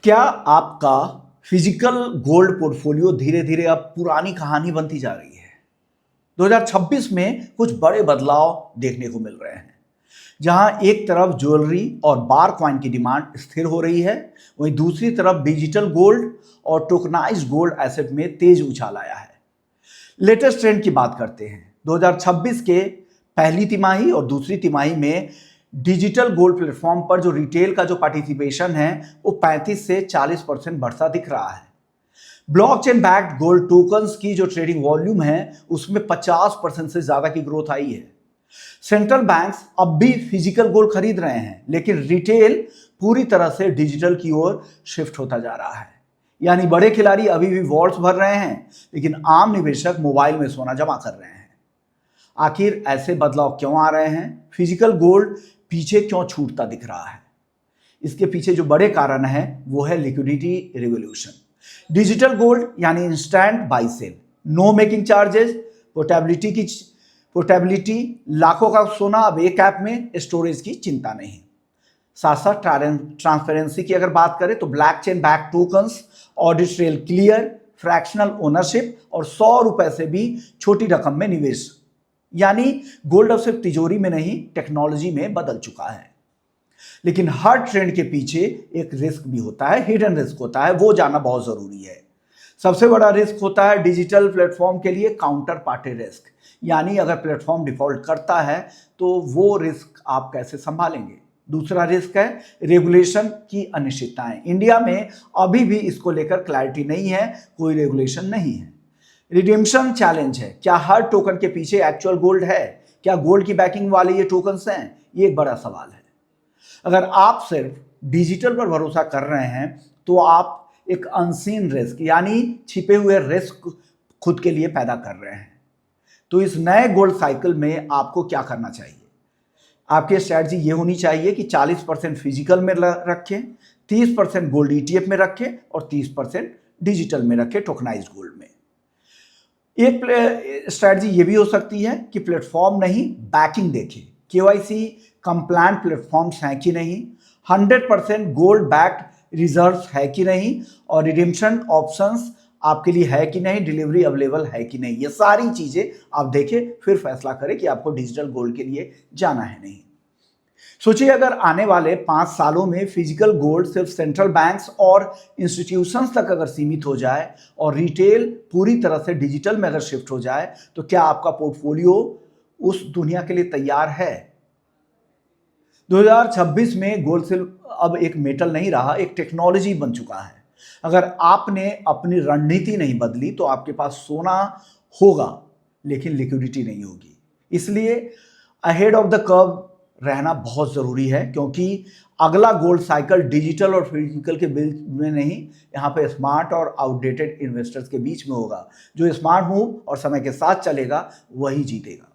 क्या आपका physical gold portfolio धीरे धीरे अब पुरानी कहानी बनती जा रही है? 2026 में कुछ बड़े बदलाव देखने को मिल रहे हैं। जहां एक तरफ ज्वेलरी और बार कॉइन की डिमांड स्थिर हो रही है, वहीं दूसरी तरफ डिजिटल गोल्ड और टोकनाइज्ड गोल्ड एसेट में तेज उछाल आया है। लेटेस्ट ट्रेंड की बात करते हैं। 2026 के पहली तिमाही और दूसरी तिमाही में डिजिटल गोल्ड प्लेटफॉर्म पर जो रिटेल का जो पार्टिसिपेशन है वो 35 से 40% बढ़ता दिख रहा है। ब्लॉकचेन बैक्ड गोल्ड टोकन्स की जो ट्रेडिंग वॉल्यूम है उसमें 50% से ज्यादा की ग्रोथ आई है। सेंट्रल बैंक्स अब भी फिजिकल गोल्ड खरीद रहे हैं, लेकिन रिटेल पूरी तरह से डिजिटल की ओर शिफ्ट होता जा रहा है। यानी बड़े खिलाड़ी अभी भी वॉल्ट्स भर रहे हैं, लेकिन आम निवेशक मोबाइल में सोना जमा कर रहे हैं। आखिर ऐसे बदलाव क्यों आ रहे हैं? फिजिकल गोल्ड पीछे क्यों छूटता दिख रहा है? इसके पीछे जो बड़े कारण है वो है लिक्विडिटी रिवॉल्यूशन। डिजिटल गोल्ड यानी instant buy sell, no making charges, portability, लाखों का सोना अब एक ऐप में, स्टोरेज की चिंता नहीं। साथ साथ ट्रांसपेरेंसी की अगर बात करें तो blockchain back tokens, audit trail clear, fractional ownership और 100 रुपए से भी छोटी रकम में निवेश। यानी गोल्ड अब सिर्फ तिजोरी में नहीं, टेक्नोलॉजी में बदल चुका है। लेकिन हर ट्रेंड के पीछे एक रिस्क भी होता है, हिडन रिस्क होता है, वो जानना बहुत जरूरी है। सबसे बड़ा रिस्क होता है डिजिटल प्लेटफॉर्म के लिए काउंटर पार्टी रिस्क। यानी अगर प्लेटफॉर्म डिफॉल्ट करता है तो वो रिस्क आप कैसे संभालेंगे। दूसरा रिस्क है रेगुलेशन की अनिश्चितताएं। इंडिया में अभी भी इसको लेकर क्लैरिटी नहीं है, कोई रेगुलेशन नहीं है। रिडेम्पशन चैलेंज है, क्या हर टोकन के पीछे एक्चुअल गोल्ड है? क्या गोल्ड की बैकिंग वाले ये टोकन्स हैं? ये एक बड़ा सवाल है। अगर आप सिर्फ डिजिटल पर भरोसा कर रहे हैं तो आप एक अनसीन रिस्क यानी छिपे हुए रिस्क खुद के लिए पैदा कर रहे हैं। तो इस नए गोल्ड साइकिल में आपको क्या करना चाहिए? आपकी स्ट्रैटेजी ये होनी चाहिए कि 40% फिजिकल में रखें, 30% गोल्ड ईटीएफ में रखें और 30% डिजिटल में रखें, टोकनाइज्ड गोल्ड में। एक स्ट्रैटेजी ये भी हो सकती है कि प्लेटफॉर्म नहीं, बैकिंग देखें, केवाईसी कंप्लायंट प्लेटफॉर्म्स हैं कि नहीं, 100% गोल्ड बैक्ड रिजर्व्स है कि नहीं, और रिडेम्पशन ऑप्शंस आपके लिए है कि नहीं, डिलीवरी अवेलेबल है कि नहीं। ये सारी चीजें आप देखें, फिर फैसला करें कि आपको डिजिटल गोल्ड के लिए जाना है नहीं। सोचिए अगर आने वाले 5 सालों में फिजिकल गोल्ड सिर्फ सेंट्रल बैंक्स और इंस्टीट्यूशंस तक अगर सीमित हो जाए और रिटेल पूरी तरह से डिजिटल में अगर शिफ्ट हो जाए, तो क्या आपका पोर्टफोलियो उस दुनिया के लिए तैयार है? 2026 में गोल्ड सिर्फ अब एक मेटल नहीं रहा, एक टेक्नोलॉजी बन चुका है। अगर आपने अपनी रणनीति नहीं बदली तो आपके पास सोना होगा लेकिन लिक्विडिटी नहीं होगी। इसलिए अहेड ऑफ द कर्व रहना बहुत जरूरी है, क्योंकि अगला गोल्ड साइकिल डिजिटल और फिजिकल के बीच में नहीं, यहाँ पे स्मार्ट और आउटडेटेड इन्वेस्टर्स के बीच में होगा। जो स्मार्ट मूव और समय के साथ चलेगा वही जीतेगा।